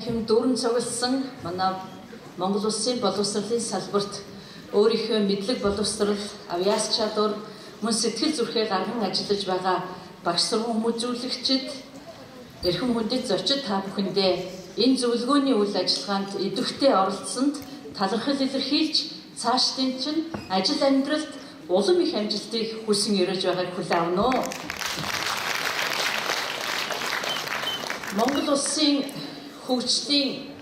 Дүүрэн цугласан манай Монгол Улсын боловсролын салбарт өөрийнхөө мэдлэг боловсрол, авьяас чадвар, мөн сэтгэл зүрхээ гарган ажиллаж байгаа багш сургууль хүмүүжүүлэгчид, эрхэм хүндэт зочид та бүхэндээ энэ зөвлөгөөний үйл ажиллагаанд идэвхтэй оролцсонд талархал илэрхийлж, цаашдын чинь ажил амьдралд улам их амжилтыг хүсэн өрөөж байгааг хүлээн авна уу. Монгол Улсын хөгжлийн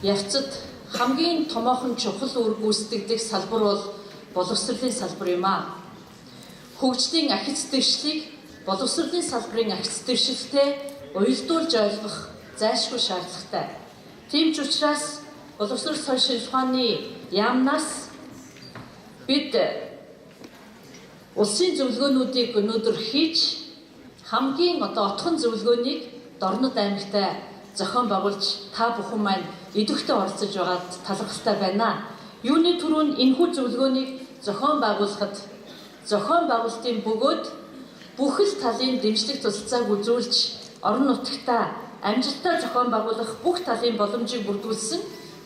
явцад хамгийн томоохон чухал үр гүйцэтгэдэг салбар бол боловсролын салбар юм а. Хөгжлийн ахиц дэвшлиг боловсролын салбарын ахиц дэвшилтэй уялдуулж ойлгох зайлшгүй шаардлагатай. Тийм ч учраас боловсрол соёл шинжилгээний яамнаас бид улсын зөвлөгөөнүүдийг өнөөдөр хийж хамгийн отхон зөвлөгөөнийг Дорнод аймагтай зохион байгуулж та бүхэн маань идэвхтэй оролцож байгаад талархалтай байна. Юуны түрүүнд энэхүү зөвлөгөөнийг зохион байгуулахад зохион байгуулалтын бөгөөд бүхэл талын дэмжлэг тусалцааг үзүүлж орон нутагта амжилттай зохион байгуулах бүх талын боломжийг бүрдүүлсэн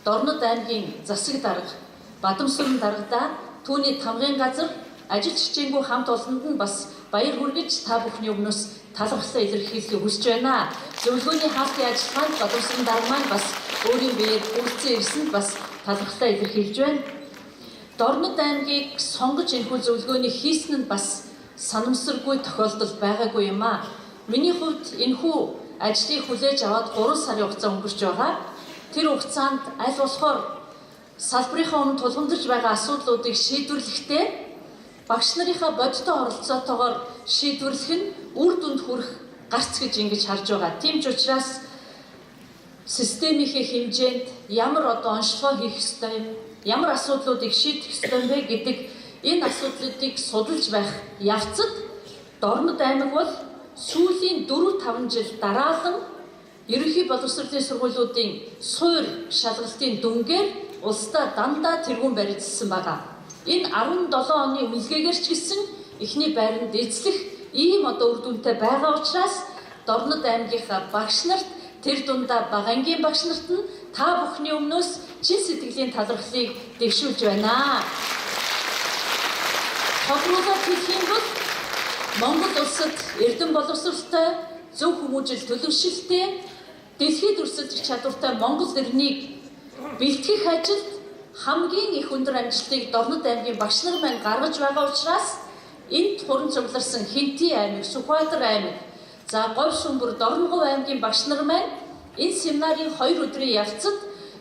Дорнод аймгийн засаг дарга, Бадамсүрэн даргадаа түүний тамгын газар ажил хичээнгүй хамт олонд нь бас баяр хүргэж та бүхний өмнөөс талархлаа илэрхийлэхийг хүсэж байна. Зөвлөгөөний хаалтын ажиллагаанд Бадамсүрэн дарга маань бас өөрийн биеэр үйлцэн ирсэнд бас талархлаа илэрхийлж байна. Дорнод аймгийг сонгож энэхүү зөвлөгөөний хийсэн нь бас санамсаргүй тохиолдол байгаагүй юм а. Миний хувьд энэхүү ажлыг хүлээж аваад 3 сарын хугацаа өнгөрч байгаа. Тэр хугацаанд аль болохоор салбарынхаа өмнө тулгамдж байгаа асуудлуудыг шийдвэрлэхдээ багш нарынхаа бодиттой оролцоотойгоор шийдвэрлэх нь үр дүнд хүрэх гарц гэж ингэж харж байгаа. Тийм ч учраас системийнхээ хэмжээнд ямар онцлогоо хийх ёстой юм, ямар асуудлуудыг шийдэх ёстой вэ гэдэг энэ асуудлуудыг судалж байх явцад Дорнод аймаг бол сүүлийн 4-5 жил дараалан ерөнхий боловсролын сургуулиудын суур шалгалтын дүнгээр улсдаа дандаа тэргүүн баригдсан байгаа. Энэ 17 оны үнэлгээгээр ч гэсэн эхний байранд эзлэх ийм үр дүнтэй байгаа учраас Дорнод аймгийнхаа багш нарт тэр дундаа багангийн багш нарт нь та бүхний өмнөөс чин сэтгэлийн талархлыг дэвшүүлж байна. Тодруулаад хэлэх юм бол Монгол улсад эрдэм боловсролтой, зөв хүмүүжил төлөвшөлттэй, дэлхийд өрсөлдөх чадвартай Монгол иргэнийг бэлтгэх ажилд хамгийн их өндөр амжилтыг Дорнод аймгийн багш нар маань гаргаж байгаа учраас энд хуран цугларсан Хинтээ аймаг, Сүхбаатар аймаг, за Говь Шүмбэр, Дорногов аймгийн багш нар маань энэ семинарын 2 өдрийн явцад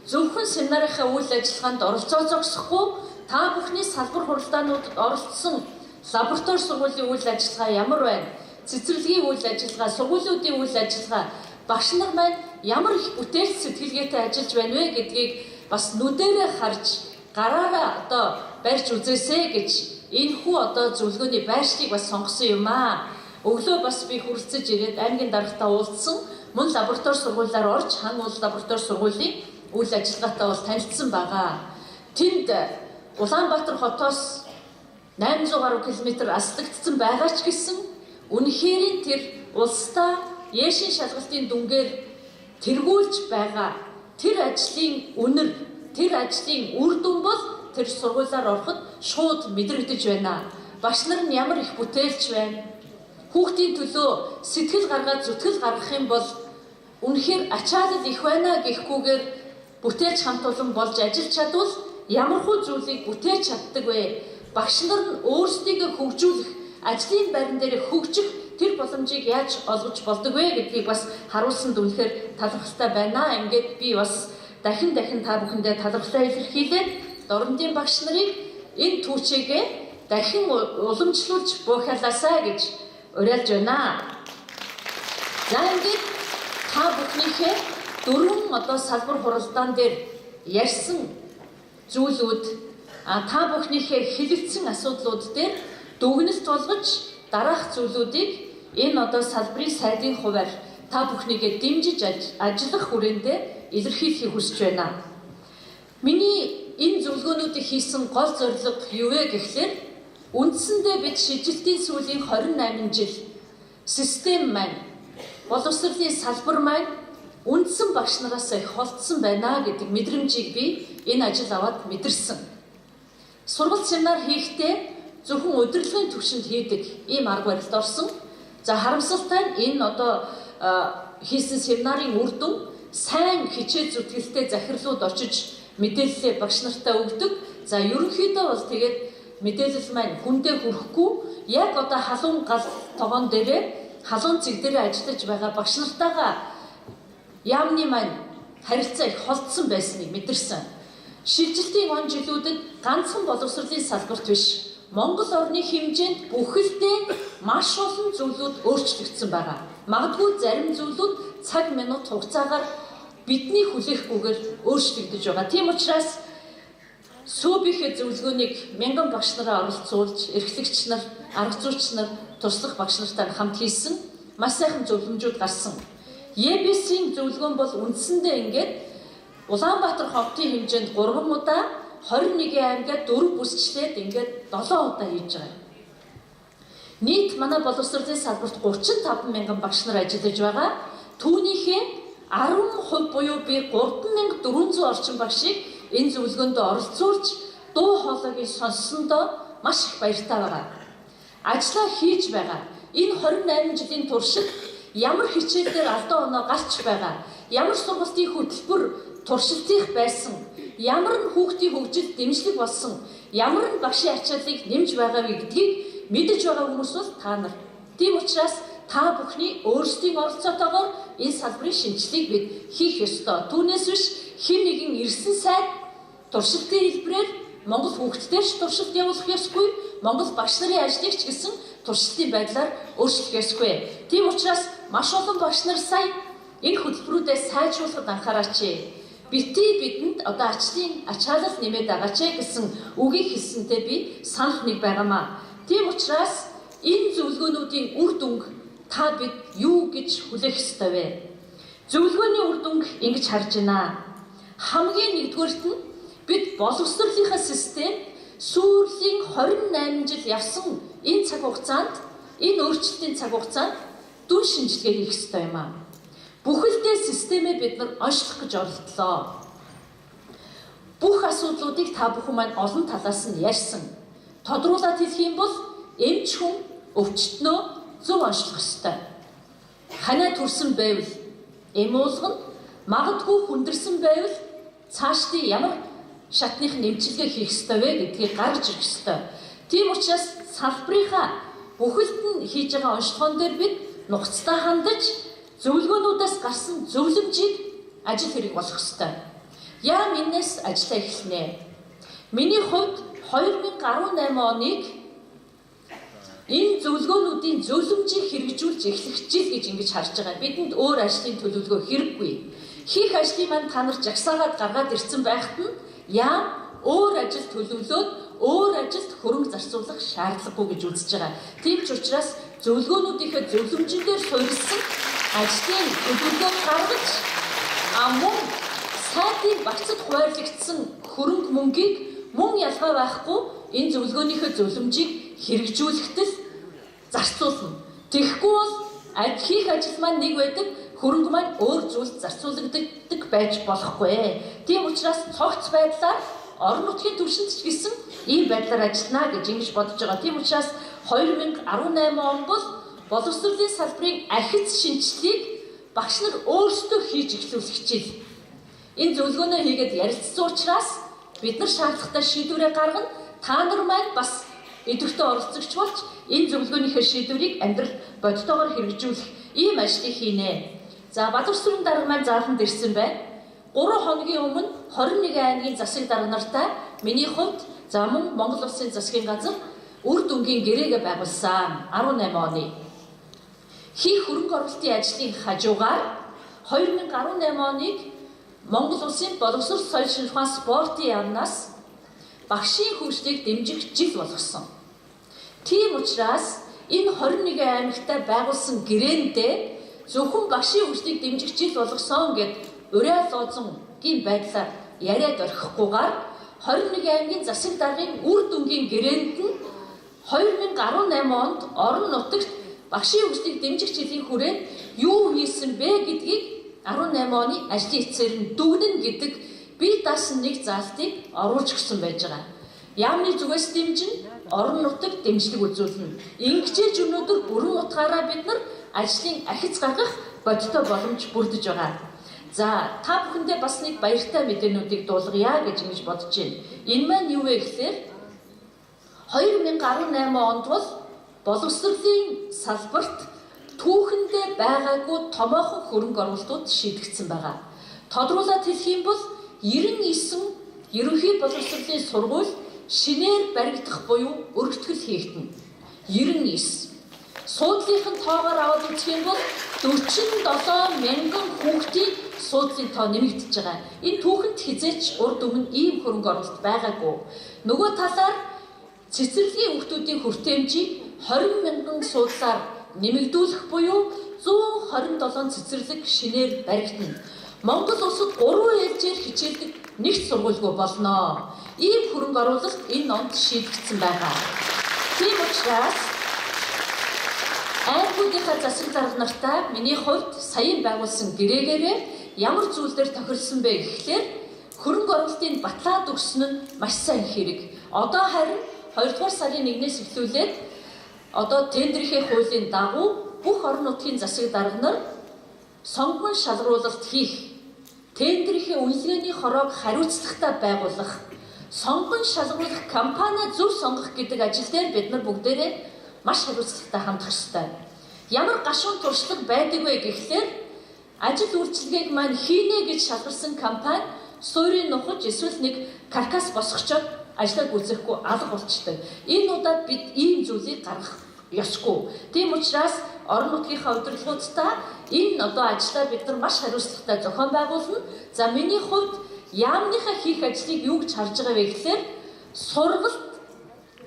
зөвхөн семинарынхаа үйл ажиллагаанд оролцоо зогсохгүй та бүхний салбар хуралдаануудад оролцсон лаборатори сургуулийн үйл ажиллагаа ямар байна? Цэцэрлэгийн үйл ажиллагаа, сургуулиудын үйл ажиллагаа, багш нар маань ямар их бүтээлч сэтгэлгээтэй ажиллаж байна вэ гэдгийг бас нүдэрээ харж гараараа барьж үзээсэй гэж энэхүү зөвлөгөөний байршлыг бас сонгосон юм аа. Өглөө бас би хүрэлцэж ирээд аймгийн даргатай уулзсан, мөн лаборатори сургуулиар орж хан уул лаборатори сургуулийн үйл ажиллагаатай бол танилцсан байгаа. Тэнд Улаанбаатар хотоос 800 гаруй километр аслагдсан байгаа ч гэсэн үнэхээр тэр улсдаа Яшин шалгалтын дүнгээр тэргүүлж байгаа тэр ажлын үнэр, тэр ажлын үр дүн бол тэр сургуулиар ороход шууд мэдрэгдэж байна. Багш нар нь ямар их бүтээлч байна. Хүүхдийн төлөө сэтгэл гаргаад зүтгэл гаргах юм бол үнэхээр ачаалал их байна гэхгүйгээр бүтээлч хамт олон болж ажиллаж чадвал ямар хөө зүйлийг бүтээж чаддаг вэ? Багш нар нь өөрсдийгөө хөгжүүлэх, ажлын байран дээр хөгжих тэр боломжийг яаж олгож болдог вэ гэдгийг бас харуулсанд үнэхээр талархалтай байна. Ингээд би бас дахин та бүхэндээ талархлаа илэрхийлээд Дорнодын багш нарыг энэ түүчээгээ дахин уламжлуулж буухалаасаа гэж уриалж байна. За ингээд та бүхнийхээ 4 салбар хуралдаан дээр ярьсан зүйлүүд та бүхнийхээ хэлэлцсэн асуудлууд дээр дүгнэлт болгож дараах зүйлүүдийг энэ салбарын сайдын хуваар та бүхнийгээ дэмжиж ажиллах хүрээндээ илэрхийлэхийг хүсэж байна. Миний энэ зөвлөгөөнүүдийг хийсэн гол зорилго юу вэ гэхлээр үндсэндээ бид шилжилтийн сүүлийн 28 жил систем маань, боловсролын салбар маань үндсэн багш нараас их холдсон байна гэдэг мэдрэмжийг би энэ ажил аваад мэдэрсэн. Сургалт семинар хийхдээ зөвхөн удирдлагын түвшинд хийдэг ийм арга барилд орсон. За харамсалтай нь энэ одоо хийсэн семинарын үр дүн сайн хичээл зүтгэлтэй захирлууд очиж мэдээлэлээ багш нартаа өгдөг. За ерөнхийдөө бол тэгээд мэдээлэл маань хүндээ хүрэхгүй яг одоо халуун гал тогоон дээрээ халуун цэг дээрээ ажиллаж байгаа багш нартайгаа яамны маань харилцаа их холдсон байсныг мэдэрсэн. Шилжилтийн он жилүүдэд ганцхан боловсролын салбарт биш, Монгол орны хэмжээнд бүхэлдээ маш олон зүйлүүд өөрчлөгдсөн байгаа. Магадгүй зарим зүйлүүд цаг минут хугацаагаар бидний хүлээхгүйгээр өөрчлөгдөж байгаа. Тийм учраас сүүбийнхээ зөвлөгөөнийг мянган багш нараа оролцуулж, эрхлэгч нар, арга зүйч нар, туслах багш нартай хамт хийсэн маш сайхан зөвлөмжүүд гарсан. ЕБС-ийн зөвлөгөөн бол үндсэндээ ингээд Улаанбаатар хотын хэмжээнд 3 удаа, 21 аймагт 4 бүсчлээд ингээд 7 удаа хийж байгаа. Нийт манай боловсролын салбарт 35 мянган багш нар ажиллаж байгаа. Түүнийхээ 10% буюу би 3400 орчим багшийг энэ зөвлөгөөнд оролцуулж дуу хоолойг сонссондоо маш их баяртай байгаа. Ажлаа хийж байгаа. Энэ 28 жилийн туршид ямар хичээл дээр алдаа оноо гарч байгаа, ямар сургалтын хөтөлбөр туршилтих байсан, ямар нь хүүхдийн хөгжилд дэмжлэг болсон, ямар нь багшийн ачааллыг нэмж байгаа вэ гэдгийг мэдэж байгаа хүмүүс бол та нар. Тийм учраас та бүхний өөрсдийн оролцоотойгоор энэ салбарын шинжилгээг бид хийх ёстой. Түүнээс биш хэн нэгэн ирсэн сайд туршилтын хэлбэрээр Монгол хүүхдүүдээр туршилт явуулах ёсгүй, Монгол багш нарын ажлыг ч гэсэн туршилтын байдлаар өөрчлөх ёсгүй. Тийм учраас маш олон багш нар сая энэ хөтөлбөрүүдэд сайжруулахад анхаараач. Бити бидэнд одоо ачаалал нэмээд байгаач гэсэн үгийг хэлсэнтэй би санал нэг байгаамаа. Тийм учраас энэ зөвлөгөөнүүдийн үр дүнг та бид юу гэж хүлээх ёстой вэ? Зөвлөгөөний үр дүнг ингэж харж байна. Хамгийн нэгдүгээрт нь бид боловсролынхаа систем сүүлийн 28 жил явсан энэ цаг хугацаанд, энэ өөрчлөлтийн цаг хугацаанд дүн шинжилгээ хийх ёстой юм аа. Бүхэлдээ системээ бид нар онцлох гэж оролдлоо. Бүх асуудлуудыг та бүхэн маань олон талаас нь ярьсан. Тодруулаад хэлэх юм бол эмч хүн өвчтнөө зөв онцлох ёстой. Ханаа төрсөн байвал эм уулгана, магадгүй хүндэрсэн байвал цаашдын ямар шатных нэмчилгээ хийх ёстой вэ гэдгийг гаргаж ирэх ёстой. Тийм учраас салбарынхаа бүхэлд нь хийж байгаа онцлогоон дээр бид нухацтай хандаж зөвлөгөөнүүдээс гарсан зөвлөмжийг ажил хэрэг болох ёстой. Яа минээс ажиллаа эхэлнэ. Миний хувьд 2018 оныг энэ зөвлөгөөнүүдийн зөвлөмжийг хэрэгжүүлж эхлэх жил гэж ингэж харж байгаа. Бидэнд өөр ажлын төлөвлөгөө хэрэггүй. Хийх ажлыг маань та нар жагсаагаад гаргаад ирсэн байхад нь яа өөр ажил төлөвлөөд өөр ажилд хөрөнгө зарцуулах шаардлагагүй гэж үзэж байгаа. Тийм ч учраас зөвлөгөөнүүдийнхээ зөвлөмжөөр суурилсан ажлын төлөвлөгөө гаргаж мөн сайтыг багцад хуваарлагдсан хөрөнгө мөнгийг мөн ялгаа байхгүй энэ зөвлөгөөнийхөө зөвлөмжийг хэрэгжүүлэхэд л зарцуулна. Тэгэхгүй бол хийх ажил маань нэг байдаг, хөрөнгө маань өөр зүйлд зарцуулагддаг байж болохгүй. Тийм учраас цогц байдлаар орон нутгийн түвшинд ч гэсэн ийм байдлаар ажиллана гэж ингэж бодож байгаа. Тийм учраас 2018 он бол боловсролын салбарын ахиц шинжилгээг багш нар өөрсдөө хийж эхлүүлэх хичээл. Энэ зөвлөгөөнөө хийгээд ярилцсан учраас бид нар шаардлагатай шийдвэрээ гаргана. Та нар маань бас идэвхтэй оролцогч болж энэ зөвлөгөөнийхөө шийдвэрийг амьдрал бодтойгоор хэрэгжүүлэх ийм ажлыг хийнэ. За боловсролын дарга маань зааланд ирсэн байна. 3 хоногийн өмнө 21 аймгийн засаг дарга нартай миний хувьд за мөн Монгол Улсын засгийн газар үр дүнгийн гэрээгээ байгуулсан 18 оны. Хийх хөрөнгө оруулалтын ажлын хажуугаар 2018 оныг Монгол Улсын боловсрол соёл шинжилгээ спортын яамнаас багшийн хөгжлийг дэмжих жил болгосон. Тийм учраас энэ 21 аймагтай байгуулсан гэрээндээ зөвхөн багшийн хөгжлийг дэмжих жил болгосон гэд ураа лоозонгийн байдлаар яриад орхихгүйгээр 21 аймгийн засаг даргын үр дүнгийн гэрээнд нь 2018 онд орон нутагт багшийн хөгжлийг дэмжих жилийн хүрээнд юу хийсэн бэ гэдгийг 18 оны ажлын эцээр нь дүгнэн гэдэг бие даасан нэг заалтыг оруулж өгсөн байж байгаа. Яамны зүгээс дэмжин орон нутагт дэмжлэг үзүүлнэ. Ингэжээж өнөөдөр бүрэн утгаараа бид нар ажлын ахиц гаргах бодиттой боломж бүрдэж байгаа. За та бүхэндээ бас нэг баяртай мэдээнүүдийг дуулгая гэж ингэж бодож байна. Энэ маань юу вэ гэхээр 2018 онд бол боловсролын салбарт түүхэндээ байгаагүй томоохон хөрөнгө оруулалтууд шийдэгдсэн байгаа. Тодруулаад хэлэх юм бол 99 ерөнхий боловсролын сургууль шинээр баригдах буюу өргөтгөл хийгдэнэ. 99. Суудлынхын тоогоор аваад үзэх юм бол 47 мянган хүүхдийн суудлын тоо нэмэгдэж байгаа. Энэ түүхэнд хизээч урд өмнө ийм хөрөнгө оруулалт байгаагүй. Нөгөө талаар цэцэрлэгийн хүүхдүүдийн хүртээмжийг 20 мянган суудлаар нэмэгдүүлэх буюу 127 цэцэрлэг шинээр баригдана. Монгол улсад 3 ээлжээр хичээлдэг нэгт сургуульгүй болно. Ийм хөрөнгө оруулалт энэ онд шийдэгдсэн байгаа. Тийм учраас аймагуудынхаа засаг дарга нартай миний хувьд саяхан байгуулсан гэрээгээрээ ямар зүйлээр тохирсон бэ гэхлээр хөрөнгө оруулалтын батлаад өгсөн нь маш сайн хэрэг. Одоо харин 2 дугаар сарын 1-ээс эхлүүлээд одоо тендерийн хуулийн дагуу бүх орон нутгийн засаг дарга нар сонгон шалгаруулалт хийх, тендерийн үнэлгээний хороог хариуцлагатай байгуулах, сонгон шалгаруулах компани зөв сонгох гэдэг ажил дээр бид нар бүгдээрээ маш хариуцлагатай хандах ёстой. Ямар гашуун туршлага байдаг вэ гэхлээр ажил үйлчилгээг маань хийнэ гэж шалгарсан компани суурийг нухаж эсвэл нэг каркас босгочоод ажлаа гүйцэхгүй алга болчтой. Энэ удаад бид ийм зүйлийг гаргах ёсгүй. Тийм учраас орон нутгийнхаа удирдлагуудтай энэ одоо ажлаа бид нар маш хариуцлагатай зохион байгуулна. За миний хувьд яамныхаа хийх ажлыг юу гэж харж байгаа вэ гэхлээр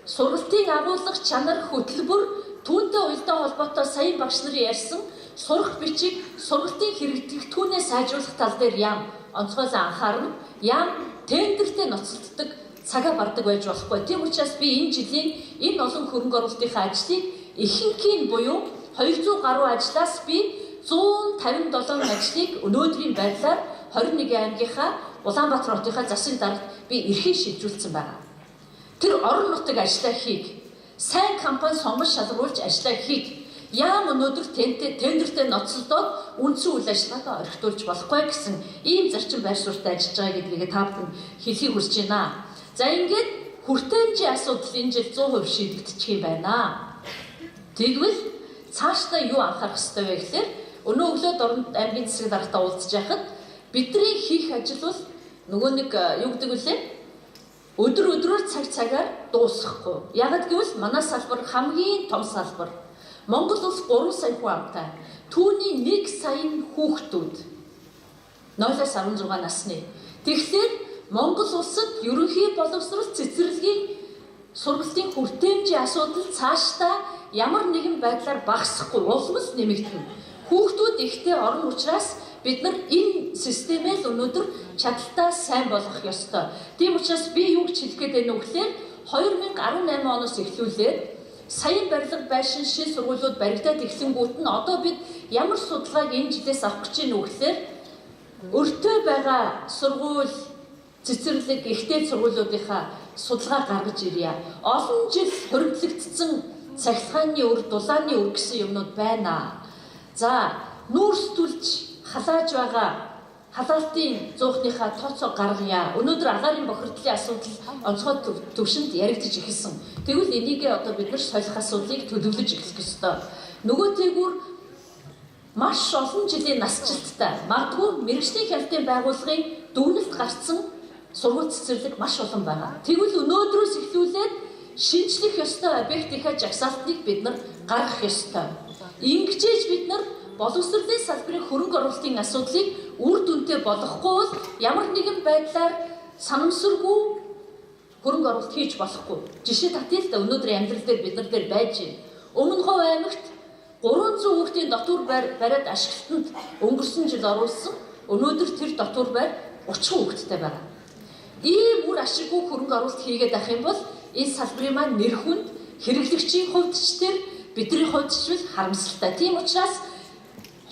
сургалтын агуулга чанар хөтөлбөр түүнтэй уялдаа холбоотой саяын багш нарын ярьсан сурах бичиг сургалтын хэрэглэгдэхүүнээ сайжруулах тал дээр яам онцгойлон анхаарна. Яам тендертэй ноцолддог цагаа бардаг байж болохгүй. Тийм учраас би энэ жилийн энэ олон хөрөнгө оруулалтынхаа ажлыг ихэнхийн буюу 200 гаруй ажлаас би 157 ажлыг өнөөдрийн байдлаар 21 аймгийнхаа Улаанбаатар хотынхаа засаг даргад би эрхийг шилжүүлсэн байна. Тэр орон нутаг ажиллаа хийх, сайн компани сонгож шалгаруулж ажиллаа хийх, яам өнөөдөр тендертэй ноцолдоод үндсэн үйл ажиллагаагаа орхитуулж болохгүй гэсэн ийм зарчим байр суурьтай ажиллаж байгаа гэдгийг та бүхэн хэлхийг хүсэж байна. За ингээд хүртээмжийн асуудал энэ жил 100% шийдэгдчих юм байна. Тэгвэл цаашдаа юу анхаарах ёстой вэ гэхээр өнөө өглөөд орон аймгийн засаг даргатай уулзж байхад бидний хийх ажил бол нөгөө нэг юу гэдэг вүлээ? Өдрөөр цаг-цагаар дуусахгүй. Ягд гэвэл манай салбар хамгийн том салбар. Монгол улс 3 сая хүн амтай. Түүний 1 сая хүүхдүүд 0-16 насны. Тэгэхээр Монгол улсад ерөнхий боловсрол цэцэрлэгийн сургалтын хүртээмжийн асуудал цаашдаа ямар нэгэн байдлаар багасахгүй улмс нэмэгдэнэ. Хүүхдүүд ихтэй орон учраас бид нар энэ системээ л өнөөдөр чадaltaа сайн болгох ёстой. Тийм учраас би юу гэж хэлэх гээд байна вэ гэхээр 2018 оноос эхлүүлээд саяын барилга байшин шин сургуулиуд баригдаад эхлэнгүүт нь одоо бид ямар судалгааг энэ жилээс авах гэж байна вэ гэхээр өртөө байгаа сургууль цэцэрлэг ихтэй сургуулиудынхаа судалгаа гаргаж ирье. Олон жил хоригдлогдсон цахилгааны өр, дулааны өр гэсэн юмнууд байна. За, нүүрстүүлж халааж байгаа халаалтын зуухныхаа тооцоо гаргая. Өнөөдөр агаарын бохирдлын асуудал онцгой төвшөнд яригдж эхэлсэн. Тэгвэл энийг одоо бид нар солих асуудлыг төлөвлөж эхлэх ёстой. Нөгөө тэгүр маш олон жилийн насжилттай магадгүй мэргэжлийн хяналтын байгууллагын дүгнэлт гарцсан сургууль цэцэрлэг маш олон байгаа. Тэгвэл өнөөдрөөс эхлүүлээд шинжлэх ёстой объектийнхаа жагсаалтныг бид нар гаргах ёстой. Ингэжээж бид нар боловсролын салбарын хөрөнгө оруулалтын асуудлыг үр дүнтэй болгохгүй бол ямар нэгэн байдлаар санамсаргүй хөрөнгө оруулалт хийж болохгүй. Жишээ татъя л да өнөөдрийн амьдрал дээр бид нар дээр байж байна. Өмнө Говь аймагт 300 хүүхдийн дотуур байр бариад ашиглалтанд өнгөрсөн жил оруулсан. Өнөөдөр тэр дотуур байр 30 хүүхэдтэй байна. Ийм үр ашиггүй хөрөнгө оруулалт хийгээд авах юм бол энэ салбарын маань нэр хүнд хэрэглэгчийн хувьд ч тэр бидний хувьд ч харамсалтай. Тийм учраас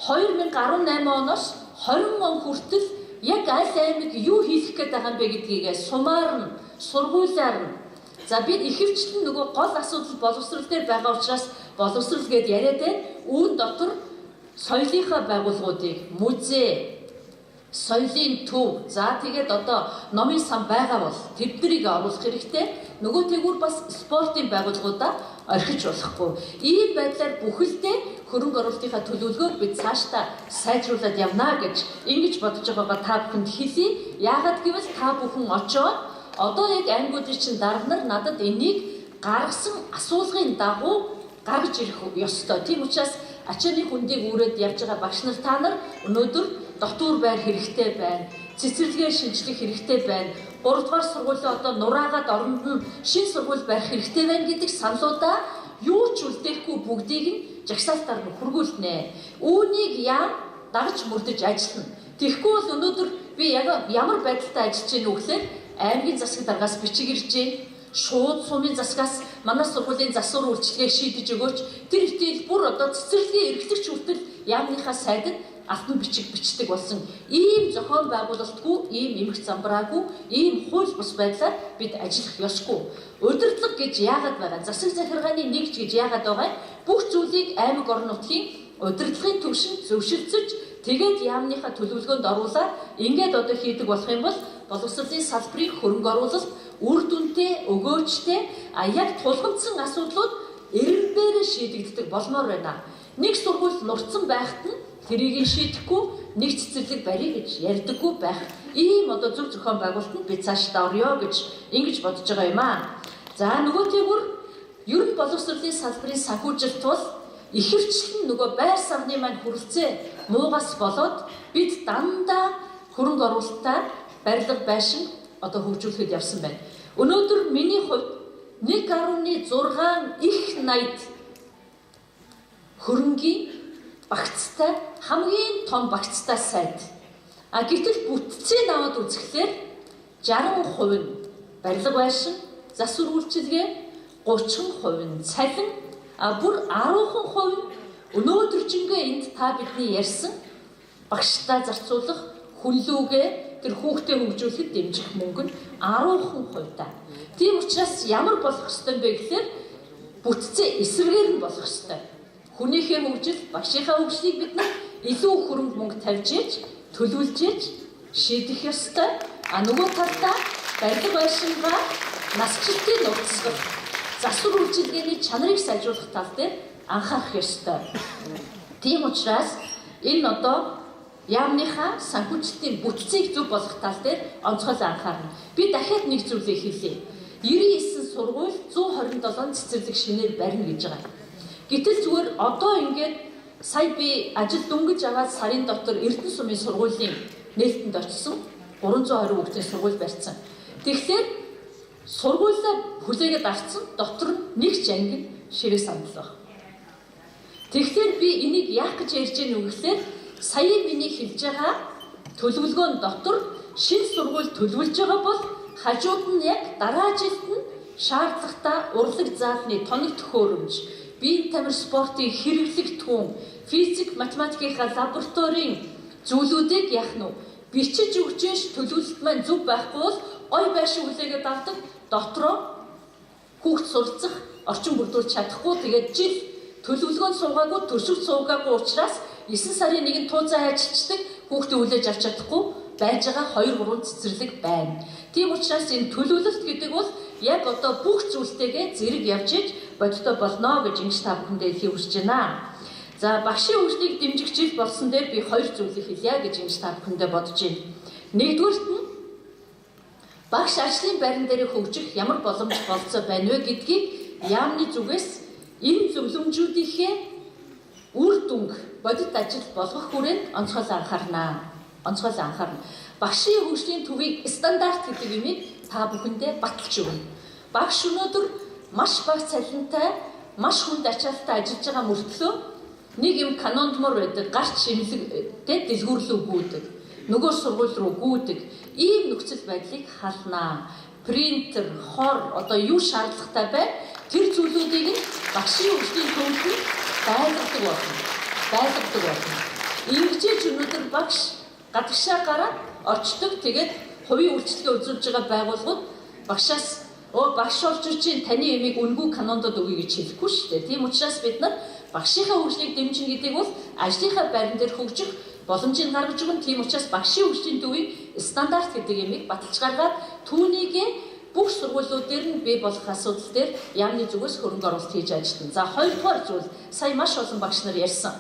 2018 оноос 20 он хүртэл яг аль аймаг юу хийх гээд байгаа юм бэ гэдгийг сумаар нь, сургуулиар нь. За бид ихэвчлэн нөгөө гол асуудал боловсрол дээр байгаа учраас боловсрол гэдээ яриад байна. Үүн дотор соёлынхаа байгууллагуудыг, музей, соёлын төв, за тэгээд одоо номын сан байгаа бол тэднийг оруулах хэрэгтэй. Нөгөө тэгүр бас спортын байгууллагуудаа орхиж болохгүй. Ийм байдлаар бүхэлдээ хөрөнгө оруулалтынхаа төлөвлөгөөг бид цаашдаа сайжруулад явна гэж ингэж бодож байгаагаа та бүхэнд хэлье. Яагаад гэвэл та бүхэн очоод одоо яг аймагуудын чинь дарга нар надад энийг гаргасан асуулгын дагуу гаргаж ирэх ёстой. Тийм учраас ачааны хүндийг үүрээд явж байгаа багш нар та нар өнөөдөр дотуур байр хэрэгтэй байна. Цэцэрлэгээ шинжлэх хэрэгтэй байна. 3 дугаар сургуулийн одоо нураагаад оронд нь шинэ сургууль барих хэрэгтэй байна гэдэг саналуудаа юу ч үлдээхгүй бүгдийг нь жагсаалтаар нь хургуулнэ. Үүнийг яам дагж мөрдөж ажиллана. Тэгэхгүй бол өнөөдөр би яг ямар байдалтай ажиллаж байна вэ гэхээр аймгийн засаг даргаас бичиг ирж байна. Шууд сумын засгаас манай сургуулийн засвар үйлчлэгээ шийдэж өгөөч. Тэр итэл бүр одоо цэцэрлэгийн эрхлэгч хүртэл яамныхаа сайдад алтан бичиг бичдэг болсон. Ийм зохион байгуулалтгүй, ийм эмх замбраагүй, ийм хууль бус байдлаар бид ажиллах ёсгүй. Удирдлага гэж яагаад байгаа? Засаг захиргааны нэгж гэж яагаад байгаа? Бүх зүйлийг аймаг орон нутгийн удирдлагын түвшинд зөвшөлдсөж, тэгээд яамныхаа төлөвлөгөөнд оруулаад ингээд одоо хийдэг болох юм бол боловсролын салбарыг хөрөнгө оруулалт үр дүнтэй, өгөөжтэй, яг тулгамдсан асуудлууд эренбээр шийдэгддэг болмоор байна. Нэг сургууль нурцсан байхад нь тэрийг шийдэхгүй нэг цэцэрлэг барья гэж ярьдаггүй байх. Ийм одоо зөв зохион байгуулалтанд бид цаашдаа орё гэж ингэж бодож байгаа юм аа. За нөгөөтэйгүр ер нь боловсролын салбарын санхүүжилт бол ихэвчлэн нөгөө байр савны маань хүрэлцээ муугаас болоод бид дандаа хөрөнгө оруулалтаар барилга байшин одоо хөгжүүлэхэд явсан байна. Өнөөдөр миний хувьд 1.6 их 80 хөрөнгийн багцтай хамгийн том багцтай сайд. Гэтэл бүтцийг аваад үзэхлээр 60% нь барилга байшин, засвар үйлчилгээ, 30% нь цалин, бүр 10% нь өнөөдржингээ энд та бидний ярьсан багштай зарцуулах хүнлүүгээ тэр хүүхдээ хөгжүүлэхэд дэмжих мөнгө нь 10% таа. Тийм учраас ямар болох ёстой юм бэ гэхээр бүтцээ эсрэгээр нь болох ёстой. Хүнийхээ хөгжил, багшийнхаа хөгжлийг бид нар илүү хөрөнгө мөнгө тавьж ийж, төлөвлөж ийж шийдэх ёстой. Нөгөө талдаа барилга байшингаа насжилтын нууцлах, засвар үйлчилгээний чанарыг сайжруулах тал дээр анхаарах ёстой. Тийм учраас энэ одоо яамныхаа санхүүжилтийн бүтцийг зөв болгох тал дээр онцгой анхаарна. Би дахиад нэг зүйлийг хэлье. 99 сургууль 127 цэцэрлэг шинээр барина гэж байгаа. Гэтэл зүгээр одоо ингээд сая би ажил дөнгөж аваад сарын дотор Эрдэнэ сумын сургуулийн нээлтэнд очсон 320 хүүхдийн сургууль барьсан. Тэгэхээр сургуулаа хүлээгээд авсан дотор нэг ч анги ширээ сандал баг. Тэгэхээр би энийг яах гэж ярьж байгаа нь гэхээр сая миний хэлж байгаа төлөвлөгөөнд дотор шинэ сургууль төлөвлөж байгаа бол хажууд нь яг дараа жилд нь шаардлагатай урлаг заалны тоног төхөөрөмж, биеийн тамир спортын хэрэглэгдэхүүн, физик, математикийн лабораторийн зүйлүүдийг яах нь бичиж өгч төлөвлөлт маань зөв байхгүй бол гой байшин хүлээгээд авдаг дотроо хүүхд суралцах орчин бүрдүүлж чадахгүй тэгээд жил төлөвлөгөөнд суугаагүй төршөлт суугаагүй учраас 9 сарын 1-нд тууцаа хайчилдаг хүүхдээ хүлээж авч чадахгүй байж байгаа 2-3 цэцэрлэг байна. Тийм учраас энэ төлөвлөлт гэдэг бол яг одоо бүх зүйлтэйгээ зэрэг явж иж бодтой болно гэж ингэж та бүхэндээ хэлхий хүсэж байна. За багшийн хөгжлийг дэмжих жил болсон дээр би 2 зүйлийг хэлье гэж ингэж та бүхэндээ бодож байна. Нэгдүгürt нь багш ажлын байран дээр хөгжих ямар боломж болцоо байна вэ гэдгийг яамны зүгээс энэ зөвлөмжүүдийнхээ үр дүнг бодит ажил болгох хүрээнд онцгой анхаарна. Багшийн хөгжлийн төвийг стандарт гэдэг юмыг та бүхэндээ баталж өгнө. Багш өнөөдөр маш бага цалинтай, маш хүнд ачаалттай ажиллаж байгаа мөртлөө нэг юм канондмор байдаг, гарч шимлэгтэй дэлгүүрлүү гүйдэг, нөгөө сургууль руу гүйдэг, ийм нөхцөл байдлыг халнаа. Принтер, хор одоо юу шаардлагатай бай, тэр зүйлүүдийг нь багшийн хөгжлийн төвөнд байлгадаг болно. Ингэж өнөөдөр багш гадагшаа гараад очдог. Тэгээд хувийн үйлчлэгээ үзүүлж байгаа байгууллагууд багшаас багш орж ирж таны эмийг үнгүй канондод өгье гэж хэлэхгүй шүү дээ. Тийм учраас бид нар багшийнхаа хөгжлийг дэмжин гэдэг бол ажлынхаа байран дээр хөгжих боломжийг гаргаж өгнө. Тийм учраас багшийн хөгжлийн төвийн стандарт гэдэг юмыг баталж гаргаад түүнийг бүх сургуулиуд дээр нь бий болох асуудал дээр яамны зүгээс хөрөнгө оруулалт хийж ажиллана. За хоёрдугаар зүйл сая маш олон багш нар ярьсан.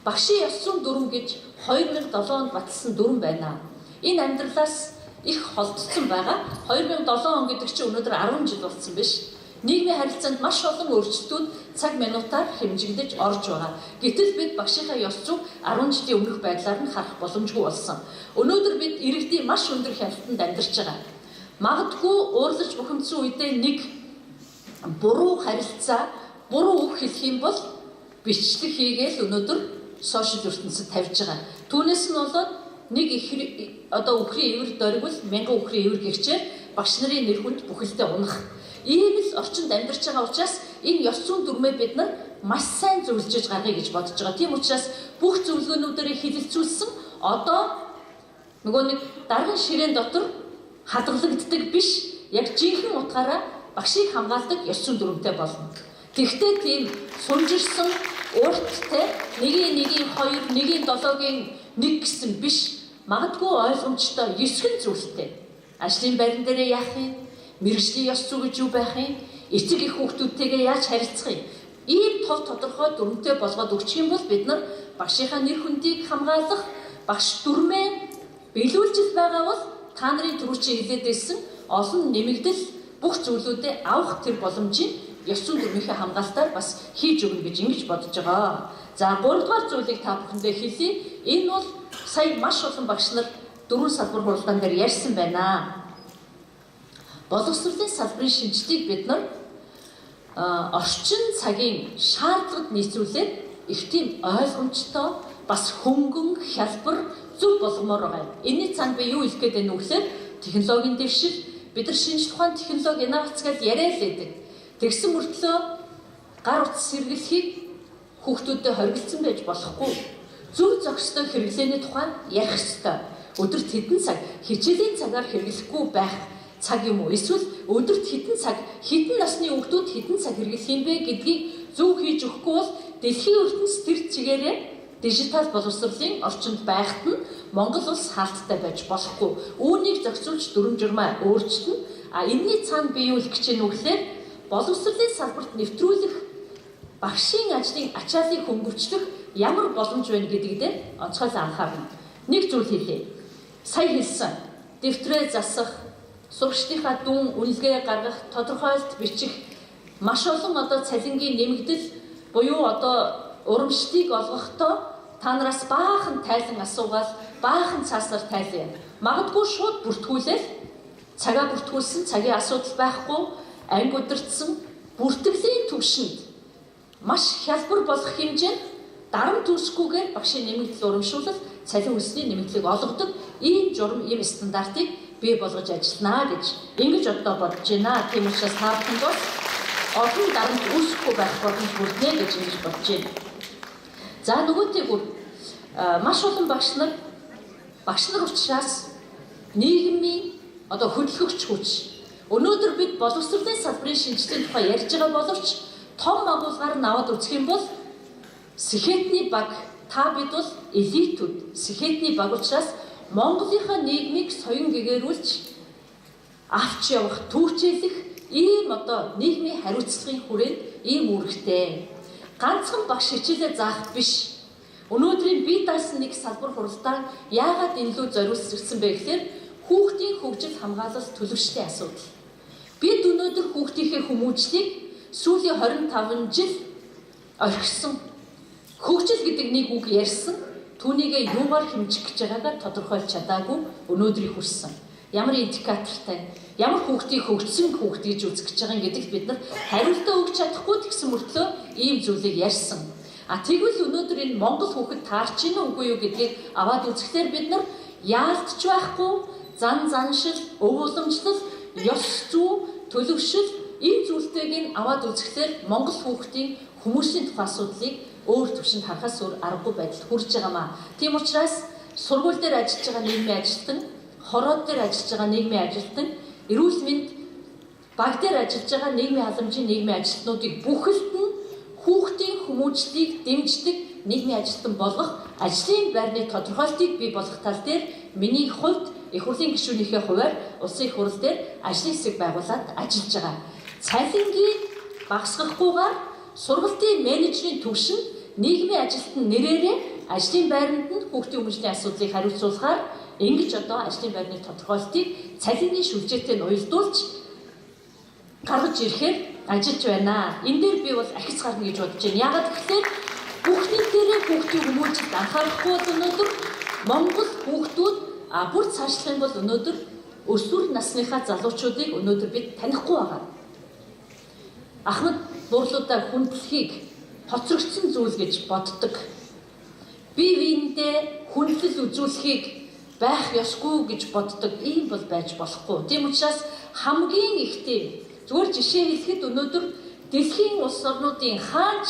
Багшийн ёс зүйн дүрм гэж 2007 онд баталсан дүрм байна. Энэ амьдралаас их холдсон байгаа. 2007 он гэдэг чинь өнөөдөр 10 жил болсон биш. Нийгмийн харилцаанд маш олон өөрчлөлтүүд цаг минутаар хэмжигдэж орж байгаа. Гэтэл бид багшийнхаа ёс зүйг 10 жилийн өмнөх байдлаар нь харах боломжгүй болсон. Өнөөдөр бид иргэдийн маш өндөр хяналтанд амьдарч байгаа. Магадгүй уурлаж бухимдсан үедээ нэг буруу харилцаа, буруу үг хэлэх юм бол бичлэг хийгээл өнөөдөр сошиал ертөнцид тавьж байгаа. Түүнээс нь болоод нэг үхрийн ивэр дөрвөл 1000 үхрийн ивэр гихчээр багш нарын нэр хүнд бүхэлдээ унах. Ийм л орчинд амьдарч байгаа учраас энэ ёс зүйн дүрмээ бид нар маш сайн зөвлөж гаргая гэж бодож байгаа. Тийм учраас бүх зөвлөгөөнүүдээр хилэлцүүлсэн одоо нөгөө нэг даргын ширээн дотор хадгалагддаг биш, яг жинхэнэ утгаараа багшийг хамгаалдаг ёс зүйн дүрмтэй болно. Тэгвэл тийм сунжирсан урттай нэгийн 2, нэгийн 7-гийн 1 гэсэн биш, магадгүй ойлгомжтой 9 зүйлтэй. Ажлын байран дээрээ яах юм? Мэргэжлийн ёс зүй гэж юу байх юм? Эцэг их хүүхдүүдтэйгээ яаж харилцах юм? Ийм тодорхой дүрмтэй болгоод өгчих юм бол бид нар багшийнхаа нэр хүндийг хамгаалах багш дүрмээ биелүүлж байгаа бол та нарын түрүүчийн хэлээд байсан олон нэмэгдэл бүх зүйлүүдэд авах тэр боломжийг ёс зүйн дүрмийнхээ хамгаалтаар бас хийж өгнө гэж ингэж бодож байгаа. За 3 дугаар зүйлийг та бүхэндээ хэлье. Энэ бол сая маш олон багш нар 4 салбар хуралдаан дээр ярьсан байна. Боловсролын салбарын шинжилгээг бид нар орчин цагийн шаардлагад нийцүүлээд их тийм ойлгомжтой бас хөнгөн хялбар зөв болгомоор байгаа. Энэний цаанд би юу хэлэх гээд байна вэ гэхээр технологийн дэвшил, бид нар шинжлэх ухааны технологи инновац гэж яриа л байдаг. Тэгсэн мөртлөө гар утас хэрэглэхийг хүүхдүүдэд хоригдсан байж болохгүй. Зөв зохистой хэрэглээний тухай ярих ёстой. Өдөрт хэдэн цаг хичээлийн цагаар хэрэглэхгүй байх цаг юм уу? Эсвэл өдөрт хэдэн цаг хэдэн насны хүүхдүүд хэдэн цаг хэрэглэх юм бэ гэдгийг зөв хийж өгөхгүй бол дэлхийн ертөнцийн тэр чигээрээ дижитал боловсролын орчинд байхад нь Монгол улс хаалттай байж болохгүй. Үүнийг зохицуулж дүрм журмаа өөрчилнө. Энэний цаана би юу хэлэх гэж байна вэ гэхээр боловсролын салбарт нэвтрүүлэх багшийн ажлын ачааллыг хөнгөвчлөх ямар боломж байна гэдгийг дээр онцгойлон анхаарна. Нэг зүйл хэлье. Сая хэлсэн дэвтрээ засах, сурагчдынхаа дүн үнэлгээ гаргах, тодорхойлт бичих маш олон одоо цалингийн нэмэгдэл буюу одоо урамшдыг олгохдоо та нараас баахан тайлан асуугаад баахан цааснаар тайлаа. Магадгүй шууд бүртгүүлээд цагаа бүртгүүлсэн, цагийн асуудал байхгүй, анги удирдсан бүртгэлийн түвшинд маш хялбар болох хэмжээнд дарамт үүсгүйгээр багшийн нэмэгдэл урамшуулах, цалин үлсний нэмэгдлийг олгодог ийм журам, ийм стандартыг бий болгож ажиллана гэж ингэж одоо бодож байна. Тийм учраас та бүхэнд бас олон дарамт үүсэхгүй байх боломж бүрднэ гэж ингэж бодож байна. За нөгөөтэйг маш олон багш нар учраас нийгмийн одоо хөдөлгөгч хүч. Өнөөдөр бид боловсролын салбарын шинжилгээний тухай ярьж байгаа боловч том агуулгаар нь аваад үзэх юм бол сэхэтний баг, та бид бол элитүүд, сэхэтний баг учраас Монголынхаа нийгмийг соён гэгэрүүлж авч явах, түүчээлэх ийм одоо нийгмийн хариуцлагын хүрээнд ийм үүрэгтэй. Ганцхан багш хичээлээ заах биш. Өнөөдрийн бие даасан нэг салбар хуралдаан яагаад илүү зориулсан бэ гэхээр хүүхдийн хөгжил хамгаалалт төлөвшлийн асуудал. Бид өнөөдөр хүүхдийнхээ хүмүүжлийг сүүлийн 25 жил орхисон. Хөгжил гэдэг нэг үг ярьсан. Түүнийгээ юугаар хэмжих гэж байгаагаа тодорхойлж чадаагүй өнөөдрийг хүрсэн. Ямар индикатортай, ямар хүүхдийг хөгжсөн хүүхд гэж үзэх гэж байгаа гэдэгт бид нар хариултаа өгч чадахгүй тэгсэн мөртлөө ийм зүйлийг ярьсан. Тэгвэл өнөөдөр энэ Монгол хүүхэд таарч ийн үгүй юу гэдгийг аваад үзэхлээр бид нар яалтч байхгүй, заншил, өв уламжлал, ёс зүй, төлөвшил энэ зүйлтэйг аваад үзэхлээр Монгол хүүхдийн хүмүүсийн тухай асуудлыг өөр төвшөнд харахаас өөр аргагүй байдалд хүрч байгаамаа. Тийм учраас сургууль дээр ажиллаж байгаа нийгмийн ажилтан, хороод дээр ажиллаж байгаа нийгмийн ажилтан, эрүүл мэнд баг дээр ажиллаж байгаа нийгмийн халамжийн нийгмийн ажилтнуудыг бүхэлд нь хүүхдийн хүмүүжлийг дэмждэг нийгмийн ажилтан болгох ажлын байрны тодорхойлтыг бий болгох тал дээр миний хувьд их хурлын гишүүнийхээ хувьар улсын их хурл дээр ажлын хэсэг байгуулад ажиллаж байгаа. Цалингийн багасгахгүйгээр сургалтын менежерийн түвшин нийгмийн ажилтан нэрээрээ ажлын байранд нь хүүхдийн хүмүүжлийн асуудлыг хариуцуулахаар ингэж одоо ажлын байрны тодорхойлтыг цалингийн шүлжээтэй нь уялдуулж гаргаж ирэхээр ажиллаж байна. Энэ дээр би бол ахиц гарна гэж бодож байна. Яагаад гэвэл бүхний дээрээ хүүхдийн хүмүүжлд анхаарахгүй бол өнөөдөр Монгол хүүхдүүд бүр цаашлах юм бол өнөөдөр өсвөр насныхаа залуучуудыг өнөөдөр бид танихгүй байгаа. Ахмад буурлуудаа хүндлэхийг хоцрогдсон зүйл гэж боддог. Бие биендээ хүндлэл үзүүлэхийг байх ёсгүй гэж боддог. Ийм бол байж болохгүй. Тийм учраас хамгийн ихтэй зүгээр жишээ хэлэхэд өнөөдөр дэлхийн улс орнуудын хаач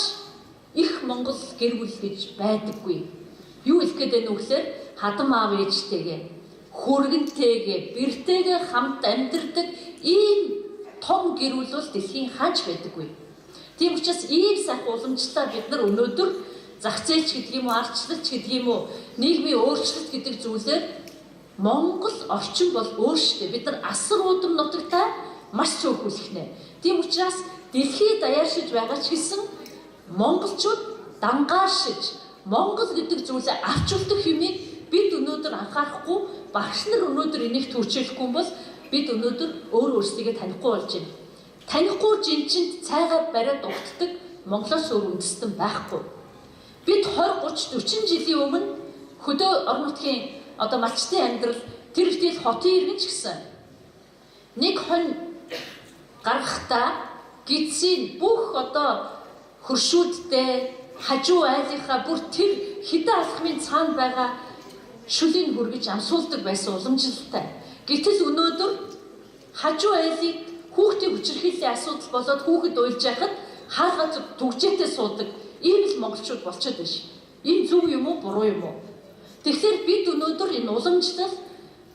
их Монгол гэр бүл гэж байдаггүй. Юу хэлэх гээд байна вэ гэхээр хадам аав ээжтэйгээ, хүргэнтэйгээ, бэртэйгээ хамт амьдардаг ийм том гэр бүл бол дэлхийн хаач байдаггүй. Тийм учраас ийм сайхан уламжлалаа бид нар өнөөдөр зах зээлч гэдэг юм уу, ардчлалч гэдэг юм уу, нийгмийн өөрчлөлт гэдэг зүйлээр Монгол орчин бол өөрчлөлтөө бид нар асар удам нутагтаа маш цөөхүүлэх нэ. Тийм учраас дэлхийд даяаршиж байгаа ч гэсэн монголчууд дангааршиж Монгол гэдэг зүйлээ авч үлдэх юмыг бид өнөөдөр анхаарахгүй, багш нар өнөөдөр энийг төрчилөхгүй бол бид өнөөдөр өөрсдийгөө танихгүй болж байна. Танихгүй жинчэнд цайгаа бариад угтдаг Монголоос өөр үндэстэн байхгүй. Бид 20, 30, 40 жилийн өмнө хөдөө орон нутгийн одоо малчтын амьдрал тэр ихтэй хотын иргэн ч гэсэн нэг хонь гаргахдаа гидсийн бүх одоо хөршүүдтэй хажуу айлынхаа бүр тэр хідэн алхмын цаана байгаа шүлийг хүргэж амсуулдаг байсан уламжлалтай. Гэтэл өнөөдөр хажуу айлыг хүүхдийн хүчирхийллийн асуудал болоод хүүхэд уйлж яхад хаалгаа түгжээтэй суудаг ийм л монголчууд болчиход байна. Энэ зөв юм уу, буруу юм уу? Тэгэхээр бид өнөөдөр энэ уламжлал,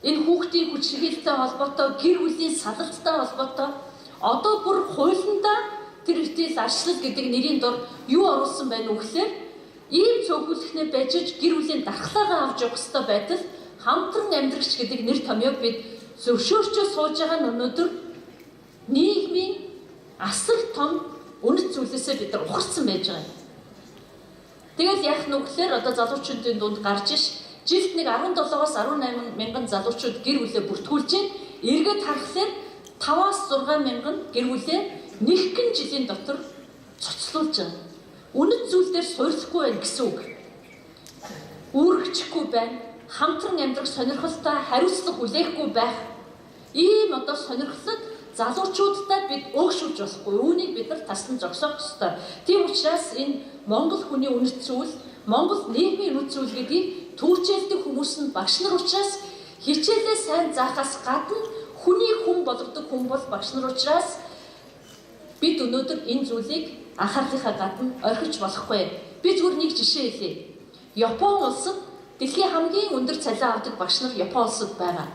энэ хүүхдийн хүчирхийлэлтэй холбоотой, гэр бүлийн салалттай холбоотой одоо бүр хуулиндаа тэр ихтэй арчлал гэдэг нэрийн дор юу оруулсан байна вэ гэхээр ийм цөөхөлтнээ байжж гэр бүлийн дархлаагаа авч явах ёстой байтал хамтран амьдрагч гэдэг нэр томьёог бид зөвшөөрчөө сууж байгаа нь өнөөдөр нийгмийн асар том үнэт зүйлээсээ бид нар ухарсан байж байгаа юм. Тэгэл яах нь вэ гэхээр одоо залуучуудын дунд гарч иш жилд нэг 17-аас 18 мянган залуучууд гэр бүлээ бүртгүүлж байна. Эргээд харахаар 5-аас 6 мянган гэр бүлээ нэгэн жилийн дотор цоцлуулж байгаа. Үнэт зүйлдер суйрлахгүй байна гэсэн үг. Үүрэгчихгүй байна. Хамтран амьдрах сонирхолтой хариуцлага хүлээхгүй байх. Ийм одоо сонирхлыг залуучуудтай бид өөгшүүлж болохгүй. Үүнийг бид нар таслан зогсоох ёстой. Тийм учраас энэ Монгол хүний үнэт зүйл, Монгол нийгмийн үнэт зүйл гэдгийг түүчээлдэг хүмүүс нь багш нар учраас хичээлээ сайн заахаас гадна хүний хүн болгодог хүн бол багш нар учраас бид өнөөдөр энэ зүйлийг анхаарлынхаа гадна орхиж болохгүй. Би зүгээр нэг жишээ хэлье. Япон улсад дэлхийн хамгийн өндөр цалин авдаг багш нар Япон улсад байгаа.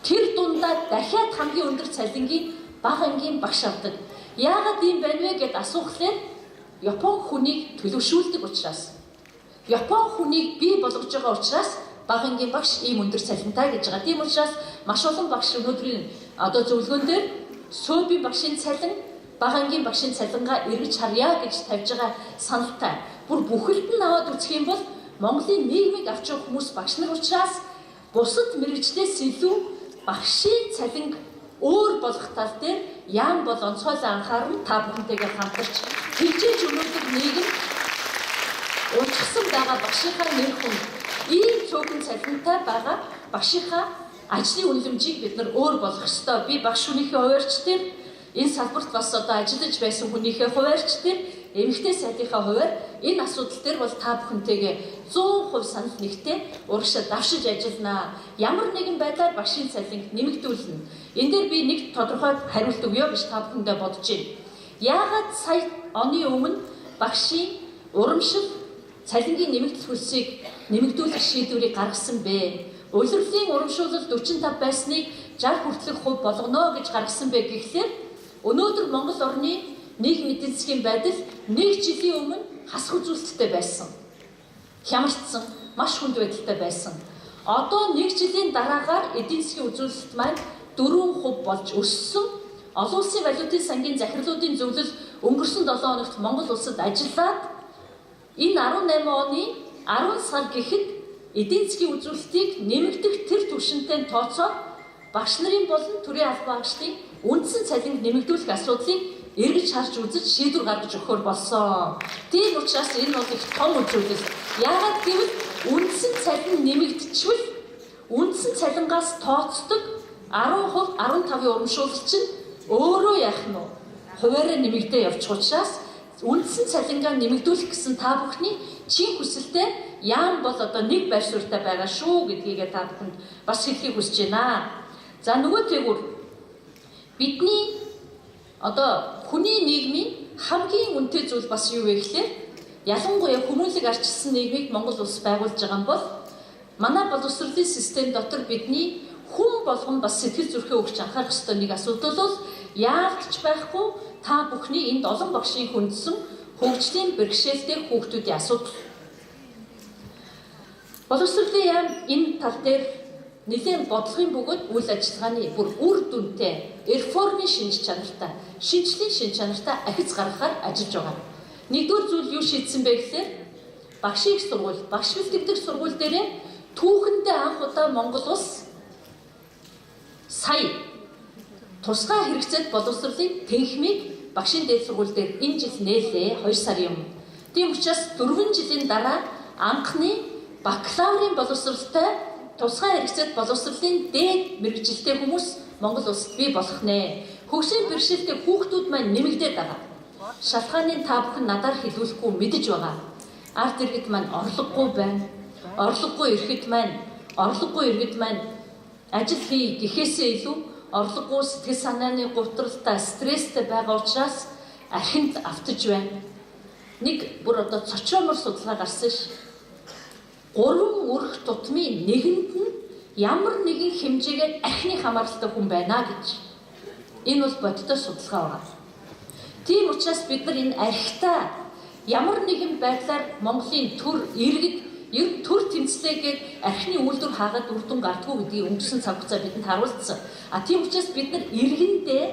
Тэр дундаа дахиад хамгийн өндөр цалингийн бага ангийн багш авдаг. Яагаад ийм байна вэ гэд асуухлаар Япон хүнийг төлөвшүүлдэг учраас. Япон хүнийг бий болгож байгаа учраас бага ангийн багш ийм өндөр цалинтай гэж байгаа. Тийм учраас маш олон багш өнөөдрийн одоо зөвлөгөөн дээр сөөбийн багшийн цалин, бага ангийн багшийн цалингаа эргэж харъя гэж тавьж байгаа саналтай. Бүр бүхэлд нь аваад үзэх юм бол Монголын нийгмийг авч явах хүмүүс багш нар учраас бусад мэргэжлээс илүү багшийн цалин өөр болох тал дээр яам бол онцгойлон анхааран та бүхэнтэйгээ хамтарч хэлжээж өнөөдөр нийгэм уучсан байгаа багшийнхаа нэр хүн ийм цөөхөн цалинтай байгаа багшийнхаа ажлын үнэлэмжийг бид нар өөр болгох ёстой. Би багш хүнийхээ хуваарч дээр энэ салбарт бас одоо ажиллаж байсан хүнийхээ хуваарч дээр эмэгтэй сайдынхаа хуваар энэ асуудал дээр бол та бүхэнтэйгээ 100% санал нэгтэй урагшаа давшиж ажилланаа. Ямар нэгэн байдлаар багшийн цалинг нэмэгдүүлнэ. Энэ дээр би нэг тодорхой хариулт өгье гэж та бүхэндээ бодож байна. Яагаад сая оны өмнө багшийн урамшил цалингийн нэмэгдэл хөлсийг нэмэгдүүлэх шийдвэрийг гаргасан бэ? Улирлын урамшуулал 45 байсныг 60 хүртэлх хувь болгоно гэж гаргасан бэ гэхлээр өнөөдөр Монгол орны нийгмийн эдийн засгийн байдал 1 жилийн өмнө хасах үзүүлэлттэй байсан. Хямрцсан, маш хүнд байдалтай байсан. Одоо 1 жилийн дараагаар эдийн засгийн үзүүлэлт маань 4% болж өссөн. Олон улсын валютын сангийн захирлуудын зөвлөл өнгөрсөн 7 хоногт Монгол улсад ажиллаад энэ 18 оны 10 сар гэхэд эдийн засгийн үзүүлэлтийг нэмэгдэх тэр түвшинтэй тооцоод багш нарын болон төрийн албан хаагчдын үндсэн цалинг нэмэгдүүлэх асуудлыг эргэж харж үзэж шийдвэр гаргаж өгөхөөр болсон. Тийм учраас энэ бол их том үзүүлэл. Яагаад гэвэл үндсэн цалин нэмэгдчихвэл үндсэн цалингаас тооцдог 10%, 15% урамшуулалт чинь өөрөө яах нь вэ? Хуваараа нэмэгдээ явчих учраас үндсэн цалингаа нэмэгдүүлэх гэсэн та бүхний чин хүсэлтэй яам бол одоо нэг байр суурьтай байгаа шүү гэдгийг та бүхэнд бас хэлхийг хүсэж байна. За нөгөө тэгвэр бидний одоо хүний нийгмийн хамгийн үнэтэй зүйл бас юу вэ гэхээр ялангуяа хүмүүнлэг арчилсан нийгмийг Монгол улс байгуулж байгаа бол манай боловсролын систем дотор бидний хүн болгон бас сэтгэл зүрхээ өгч анхаарах ёстой нэг асуудал бол яалтч байхгүй та бүхний энд олон багшийн хүндсэн хөгжлийн бэрхшээлтэй хүүхдүүдийн асуудал. Боловсролын яам энэ тал дээр нэлээд бодлогын бөгөөд үйл ажиллагааны бүр үр дүнтэй реформын шинж чанартай, шинжлэлийн шинж чанартай ахиц гаргахаар ажиллаж байгаа. Нэгдүгээр зүйл юу шийдсэн бэ гэхээр багшийн их сургууль, багш бэлтгэдэг сургууль дээрээ түүхэндээ анх удаа Монгол улс сая тусгай хэрэгцээт боловсролын тэнхимийг багшийн дээд сургууль дээр энэ жил нээлээ 2 сарын өмнө. Тийм учраас 4 жилийн дараа анхны бакалаврын боловсролтой тусгай хэрэгцээт боловсролын дээд мэргэжилтэй хүмүүс Монгол улсад бий болох нэ. Хөгжлийн бэрхшээлтэй хүүхдүүд маань нэмэгдээд байгаа. Шалтгааныг та бүхэн надаар хэлүүлэхгүй мэдэж байгаа. Ард иргэд маань орлогогүй байна. Орлогогүй иргэд маань ажил хий гэхээсээ илүү орлогогүй сэтгэл санааны гутралтай, стресстэй байгаа учраас архинд автаж байна. Нэг бүр одоо цочромор судалгаа гарсан ш. 3 өрх тутмын нэгэнд нь ямар нэгэн хэмжээгээр архины хамааралтай хүн байна гэж. Энэ бол бодиттой судалгаа байна. Тийм учраас бид нар энэ архитай ямар нэгэн байдлаар Монголын төр иргэд ер төр тэмцлээгээд архины үйлдвэр хаагаад үр дүн гардгүй гэдгийг өнгөрсөн цаг хугацаа бидэнд харуулсан. Тийм учраас бид нар иргэндээ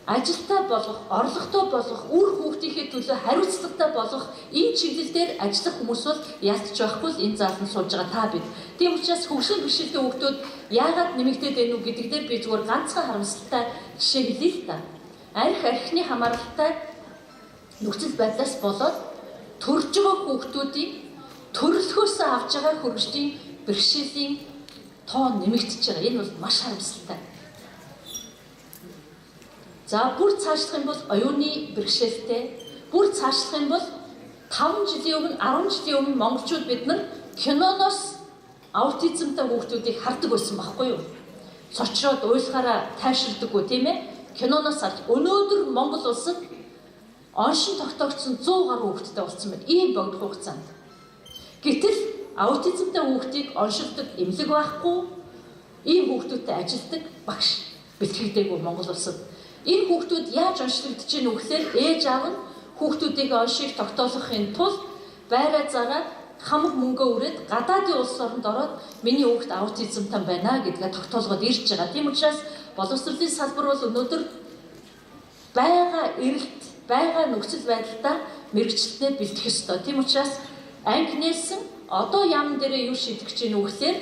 ажилтай болгох, орлоготой болгох, үр хүүхдийнхээ төлөө хариуцлагатай болгох энэ чиглэлээр ажиллах хүмүүс бол ялтч байхгүй л энэ зааланд сууж байгаа та бид. Тийм учраас хөгжлийн бэрхшээлтэй хүүхдүүд яагаад нэмэгдээд байна уу гэдэг дээр би зүгээр ганцхан харамсалтай жишээ хэлье л да. Архины хамааралтай нөхцөл байдлаас болоод төрж байгаа хүүхдүүдийн төрөлхөөс авж байгаа хөгжлийн бэрхшээлийн тоо нэмэгдэж байгаа. Энэ бол маш харамсалтай. За бүр цаашлах юм бол оюуны бэрхшээлтэй, бүр цаашлах юм бол 5 жилийн өмнө, 10 жилийн өмнө монголчууд бид нар киноноос аутизмтай хүүхдүүдийг хардаг байсан байхгүй юу? Цочроод уйлахаараа тайвширдаггүй тийм ээ? Киноноос харж өнөөдөр Монгол улсад оншин тогтоогдсон 100 гаруй хүүхэдтэй болсон байна. Ийм богд хугацаанд. Гэтэл аутизмтай хүүхдийг оншилдог эмнэлэг байхгүй, ийм хүүхдүүдтэй ажилдаг багш бэлтгэгдээгүй Монгол улсад. Энэ хүүхдүүд яаж онцлогдож ийн үгээр ээж аав нь хүүхдүүдийн оншийг тогтоохын тулд байраа зараад хамаг мөнгөө өрөөд гадаадын улс оронд ороод миний хүүхд аутизмтай байна гэдгээ тогтоолгоод ирж байгаа. Тийм учраас боловсролын салбар бол өнөөдөр байгаа эрэлт, байгаа нөхцөл байдлаа мэрэгчлэнээ бэлтгэх ёстой. Тийм учраас анги нээсэн одоо яам дээрээ юу шийдэх гэж ийн үгээр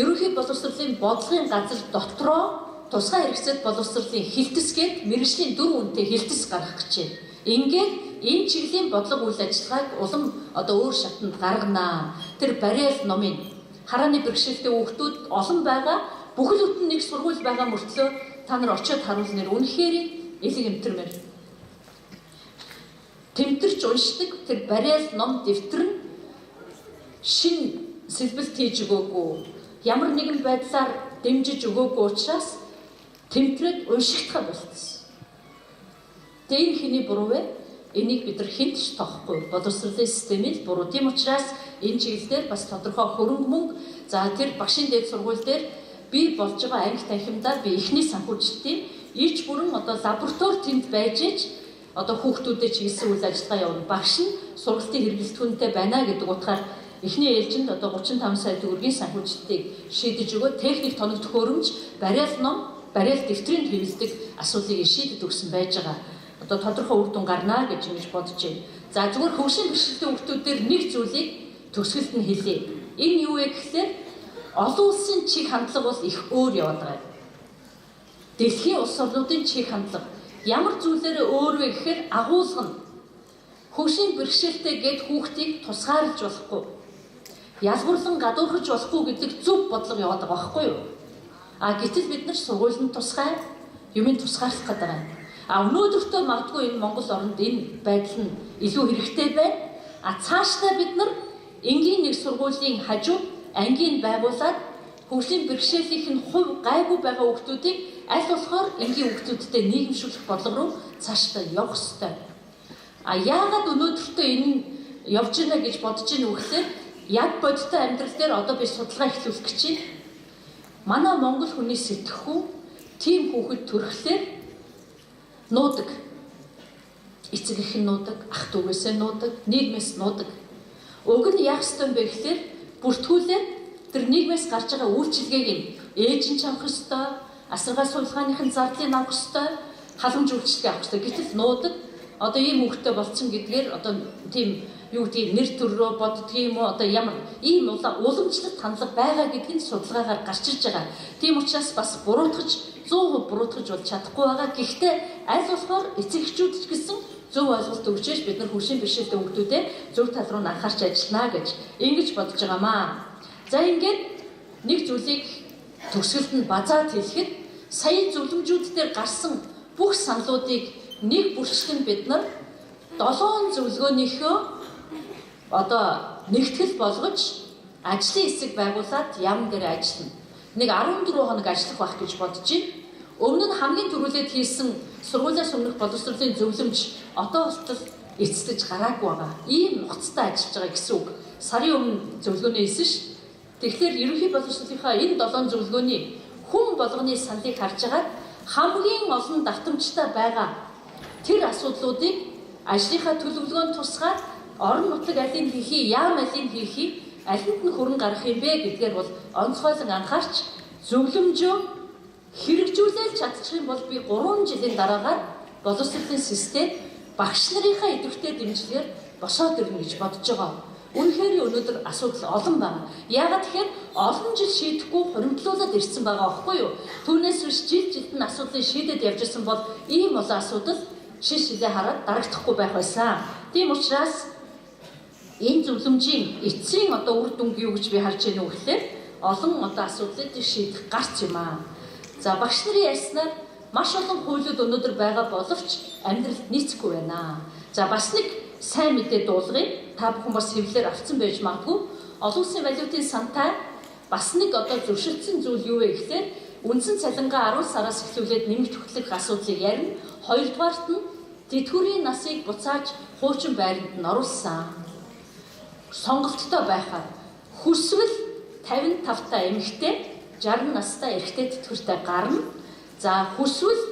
ерөнхий боловсролын бодлогын газар дотроо тусгай хэрэгцээт боловсролын хилтэсгээд мэргэжлийн 4 үнэтэй хилтэс гаргах гэж байна. Ингээд энэ чиглэлийн бодлого үйл ажиллагааг улам одоо өөр шатанд гаргана. Тэр бариал номын харааны бэрхшээлтэй хүүхдүүд олон байгаа. Бүхэл бүтэн нэг сургууль байгаа мөртлөө та нар очиод харуул нэр үнэхээр элэг эмтэрмээр. Тэмтэрч уншдаг тэр бариал ном дэвтэр нь шин сэлбэлт хийж өгөөгүй. Ямар нэгэн байдлаар дэмжиж өгөөгүй учраас тэмтрээд уншигдах болчихсон. Тэр хэний буруу вэ? энийг бид нар хинт ч тоохгүй. Боловсролын системийг буруу. Тийм учраас энэ чиглэлээр бас тодорхой хөрөнгө мөнгө за тэр багшийн дээд сургууль дээр би болж байгаа анги танхимдаа би эхний санхүүжилтийн ич бүрэн одоо лаборатори тэнд байж ич одоо хүүхдүүдэд чиглэсэн үйл ажиллагаа явуулна. Багш нь сургалтын хэрэглэлтгүүнтэй байна гэдэг утгаар эхний ээлжинд одоо 35 сая төгрөгийн санхүүжилтийг шийдэж өгөө техник тоног төхөөрөмж бариал ном бариал дэвтрийн хэвлэдэг асуудлыг шийдэж өгсөн байж байгаа. Одоо тодорхой үр дүн гарнаа гэж ингэж бодож байна. За зүгээр хөгжлийн бэрхшээлтэй хүүхдүүдээр нэг зүйлийг төгсгөлд нь хэлье. Энэ юу вэ гэхээр олон улсын чиг хандлага бол их өөр яваад байгаа. Дэлхийн улс орнуудын чиг хандлага ямар зүйлээр өөр вэ гэхээр агуулгын хөгжлийн бэрхшээлтэй гэд хүүхдийг тусгаарлаж болохгүй. Ялгуурлан гадуурхаж болохгүй гэдэг зөв бодлого яваад байгаа байхгүй юу? Гэтэл бид нар сургуулийн тусгай юмыг тусгаарлах гэдэг байна. Өнөөдөртөө магадгүй энэ Монгол оронд энэ байдал нь илүү хэрэгтэй байна. Цаашдаа бид нар энгийн нэг сургуулийн хажуу ангийн байгуулад хөгжлийн бэрхшээлийн хувь гайгүй байгаа хүүхдүүдийг аль болохоор энгийн хүүхдүүдтэй нийгэмшүүлэх бодлого руу цаашдаа явах ёстой. Яагаад өнөөдөртөө энэ явж байна гэж бодож байна вэ гэхээр яг бодиттой амьдрал дээр одоо би судалгаа эхлүүлэх гэж байна. Манай Монгол хүний сэтгэхүй тийм хүүхэд төрөхлөөр нуудаг. Эцэг эх нь нуудаг, ах дүүгээсээ нуудаг, нийгмээс нуудаг. Уг нь яах ёстой юм бэ гэхээр бүртгүүлээд тэр нийгмээс гарч байгаа үйлчилгээг нь ээж нь авах ёстой, асаргаа суулгааныхын зардлыг авах ёстой, халамж үйлчлэгээ авах ёстой. Гэтэл нуудаг. Одоо ийм хүүхдтэй болцсон гэдгээр одоо тийм юу гэдгийг нэр төрөө боддөг юм уу? Одоо ямар ийм уламжлалт хандлага байгаа гэдгийг судалгаагаар гарч ирж байгаа. Тийм учраас бас буруутгаж 100% буруутгаж бол чадахгүй байгаа. Гэхдээ аль болохоор эцэг эхчүүд ч гэсэн зөв ойлголт өгчээж бид нар хөгжлийн бэрхшээлтэй хүүхдүүдэд зөв тал руу анхаарч ажиллана гэж ингэж бодож байгаамаа. За ингээд нэг зүйлийг төгсгөлд нь базаад хэлэхэд сая зөвлөмжүүд дээр гарсан бүх саналуудыг нэг бүрчлэн бид нар 7 зөвлөгөөнийхөө одоо нэгтгэл болгож ажлын хэсэг байгуулад яам дээр ажиллана. Нэг 14 хоног ажиллах байх гэж бодож байна. Өмнө нь хамгийн түрүүлээд хийсэн сургуулиас өмнөх боловсролын зөвлөмж одоо болтол эцэлж гараагүй байгаа. Ийм нухацтай ажиллаж байгаа гэсэн үг. Сарын өмнө зөвлөгөөний хэлсэн ш. Тэгэхээр ерөнхий боловсролынхаа энэ 7 зөвлөгөөний хүн болгоны саналыг харж агаад хамгийн олон давтамжтай байгаа тэр асуудлуудыг ажлынхаа төлөвлөгөөнд тусгаад орон нутаг алийг хийхий, яам алийг хийхий, алинд нь хөрөн гарах юм бэ гэдгээр бол онцгойлон анхаарч зөвлөмжөө хэрэгжүүлэл чадчих юм бол би 3 жилийн дараагаар боловсролын систем багш нарынхаа идэвхтэй дэмжлэгээр босоод ирнэ гэж бодож байгаа. Үнэхээр өнөөдөр асуудал олон байна. Яагаад тэгэхээр олон жил шийдэхгүй хуримтлуулаад ирсэн байгаа байхгүй юу? Түүнээс биш жилд нь асуудлыг шийдээд явж ирсэн бол ийм олон асуудал шилээ хараад дарагдахгүй байх байсан. Тийм учраас энэ зөвлөмжийн эцсийн одоо үр дүнг юу гэж би харж байна уу гэхээр олон одоо асуудлыг шийдэх гарц юм аа. За багш нарын ярьснаар маш олон хуулиуд өнөөдөр байгаа боловч амьдралд нийцэхгүй байна. За бас нэг сайн мэдээ дуулгыг та бүхэн бас хэвлэлээр авсан байж магадгүй. Олон улсын валютын сантай бас нэг одоо зөвшөөрсөн зүйл юу вэ гэхээр үндсэн цалингаа 10 сараас эхлүүлээд нэмэгт хөтлөх асуудлыг ярина. Хоёрдугаарт нь тэтгэврийн насыг буцааж хуучин байранд нь оруулсан. Сонголттой байхаар хүсвэл 55 та эмэгтэй 60 настай эрэгтэй тэтгэвртэй гарна. За хүсвэл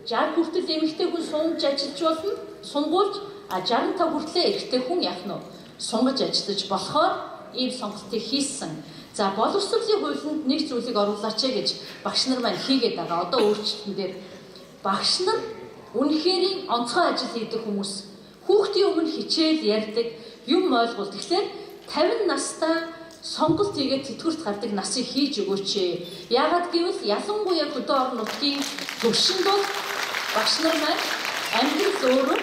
60 хүртэл эмэгтэй хүн сунж ажиллаж болно. Сунгуулж 65 хүртлээр эрэгтэй хүн яах нь сунгаж ажиллаж болохоор ийм сонголтыг хийсэн. За боловсролын хуулинд нэг зүйлийг оруулаач гэж багш нар маань хийгээд байгаа. Одоо өөрчлөлтөн дээр багш нар үнэхээр онцгой ажил хийдэг хүмүүс. Хүүхдийн өмнө хичээл ярьдаг, юм ойлгуул. Тэгэхээр 50 настай сонголт хийгээд тэтгэврт гардаг насыг хийж өгөөч. Яагаад гэвэл ялангуяа хөдөө орон нутгийн төвшөнд бол багш нар маань амьдрал өөрөө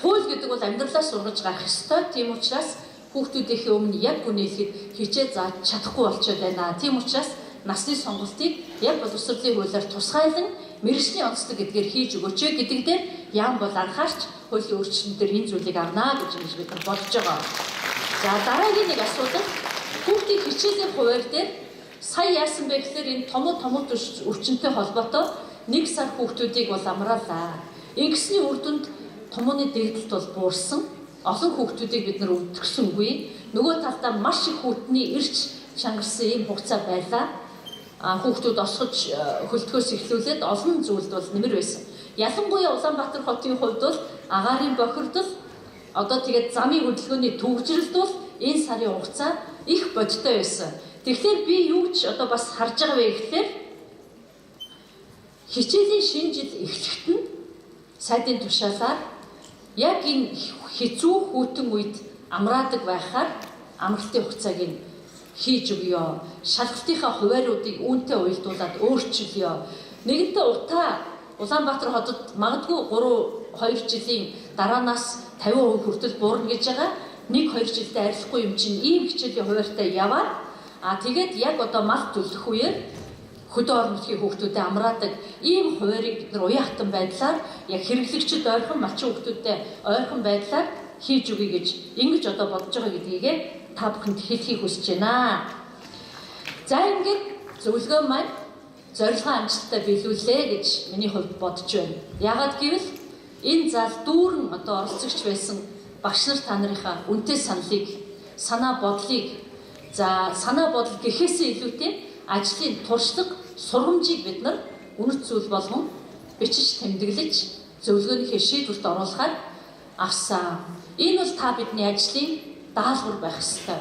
хууль гэдэг бол амьдралаа сургаж гарах ёстой. Тийм учраас хүүхдүүдийнхээ өмнө яг гүнэлэхэд хичээл зааж чадахгүй болчиход байна. Тийм учраас насны сонголтыг яг боловсролын хуулиар тусгайлан мэргэжлийн онцлог гэдгээр хийж өгөөч гэдэг дээр яам бол анхаарч хуулийн өөрчлөлтөөр энэ зүйлийг авнаа гэж бид нар бодож байгаа. За дараагийн нэг асуудал хүүхдийн хичээлийн хуваар дээр сая яасан бэ гэхээр энэ томоо өвчнөд холбоотой 1 сар хүүхдүүдийг бол амраалаа. Ингэсний үр дүнд томооны дэгдэлт бол буурсан. Олон хүүхдүүдийг бид нар өвдгсөнгүй. Нөгөө талдаа маш их хүйтний ирж чангарсан ийм хугацаа байлаа. Хүүхдүүд осгож хөлтгөөс эхлүүлээд олон зүйлд бол нэмэр байсан. Ялангуяа Улаанбаатар хотын хувьд бол агаарын бохирдол, одоо тэгээд замын хөдөлгөөний төвөгжрэлд бол энэ сарын хугацаа их бодиттой байсан. Тэгэхээр би юу ч одоо бас харж байгаа вэ гэхээр хичээлийн шинэ жил эхлэхэд нь сайдын тушаалаар яг энэ хэцүү хүйтэн үед амраадаг байхаар амралтын хугацааг нь хийж өгье. Шалгалтынхаа хувааруудыг үүнтэй уялдуулаад өөрчилье. Нэгэнтээ утаа Улаанбаатар хотод магадгүй 3-2 жилийн дараанаас 50% хүртэл буурна гэж байгаа. 1-2 жилдээ арилахгүй юм чинь ийм хичээлийн хуваартай яваад тэгээд яг одоо мал төлөх үеэр хөдөө орон нутгийн хүүхдүүдэд амраадаг ийм хуваарийг бид нар уяатан байдлаар яг хэрэглэгчд ойрхон малчин хүүхдүүдэд ойрхон байдлаар хийж өгье гэж ингэж одоо бодож байгаа гэдгийг та бүхэнд хэлхийг хүсэж байна. За ингээд зөвлөгөө маань зорилгоо амжилттай биелүүлээ гэж миний хувьд бодож байна. Яагаад гэвэл энэ зал дүүрэн одоо оролцогч байсан багш нар та нарынхаа үнэтэй санаа бодлыг санаа бодол гэхээсээ илүүтэй ажлын туршлага, сургамжийг бид нар үнэт зүйл болгон бичиж тэмдэглэж зөвлөгөөнийхөө шийдвэрт оруулахаар авсан. Энэ бол та бидний ажлын даалгавар байх ёстой.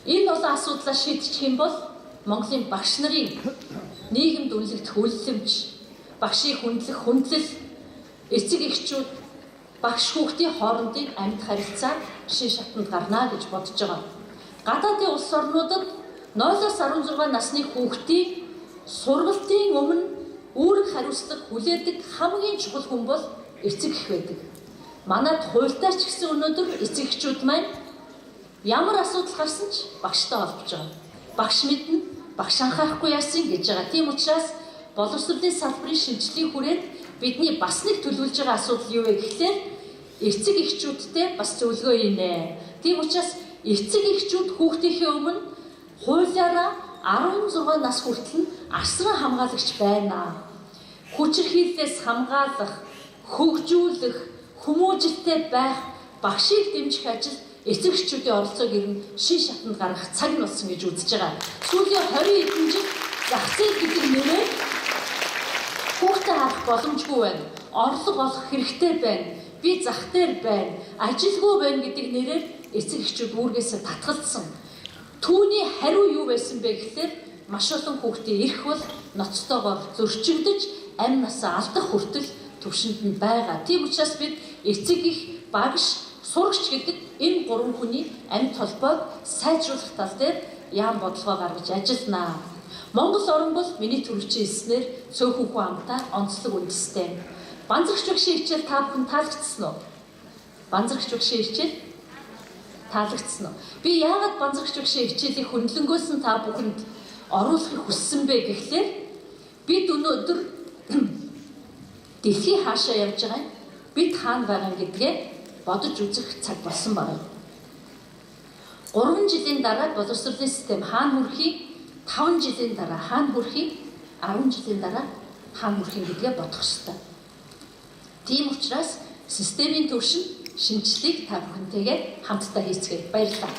Энэ олон асуудлаа шийдчих юм бол Монголын багш нарын нийгэмд үнэлэгдэх үлэлэмж, багшийн хүндлэл, эцэг эхчүүд, багш хүүхдийн хоорондын амьд харилцаа шин шатанд гарна гэж бодож байгаа. Гадаадын улс орнуудад 0-16 насны хүүхдийн сургалтын өмнө үүрэг хариуцлага хүлээдэг хамгийн чухал хүн бол эцэг эх байдаг. Манайд хуультай ч гэсэн өнөөдөр эцэг эхчүүд маань ямар асуудал гарсан ч багштай холбож байгаа. Багш мэднэ, багш анхаарахгүй яасан гэж байгаа. Тийм учраас боловсролын салбарын шинжилгээг хүрээд бидний бас нэг төлөвлөж байгаа асуудал юу вэ гэхээр эцэг эхчүүдтэй бас зөвлөгөөийнэ. Тийм учраас эцэг эхчүүд хүүхдийнхээ өмнө хуулиараа 16 нас хүртэл асран хамгаалагч байна. Хүчирхийллээс хамгаалах, хөгжүүлэх, хүмүүжлтэй байх, багшийг дэмжих ажил эцэг эхчүүдийн оролцоог ирнэ шин шатанд гаргах цаг нь болсон гэж үзэж байгаа. Сүүлийн 20 хэдэн жил зах зээл гэдэг нэрээр хүүхдээ харах боломжгүй байна. Орлого олох хэрэгтэй байна. Би зах дээр байна. Ажилгүй байна гэдэг нэрээр эцэг эхчүүд үүргээсээ татгалцсан. Түүний хариу юу байсан бэ гэхээр маш олон хүүхдийн эрх бол ноцтойгоор зөрчигдөж амь насаа алдах хүртэл төвшөнд нь байгаа. Тийм учраас бид эцэг эх, багш, сурагч гэдэг энэ гурван хүний амьд холбоог сайжруулах тал дээр яам бодлогоо гаргаж ажилланаа. Монгол орн бол миний төрөвчийн эснэр цөөхөн хүн амтай онцлог үндэстэй. Банзрагч багшийн хичээл та бүхэн таалагдсан уу? Банзрагч багшийн хичээл таалагдсан уу? Би яагаад банзрагч багшийн хичээлийг хөндлөнгөөс нь та бүхэнд оруулахыг хүссэн бэ гэхлээр бид өнөөдөр дэлхий хаашаа явж байгаа юм? Бид хаана байгаа гэдгээ бодож үзэх цаг болсон байна. 3 жилийн дараа боловсролын систем хаана хүрэхийг, 5 жилийн дараа хаана хүрэхийг, 10 жилийн дараа хаана хүрэхийг гэдгээ бодох ёстой. Тийм учраас системийн төвшин шинжилгээг та бүхэнтэйгээ хамтдаа хийцгээе. Баярлалаа.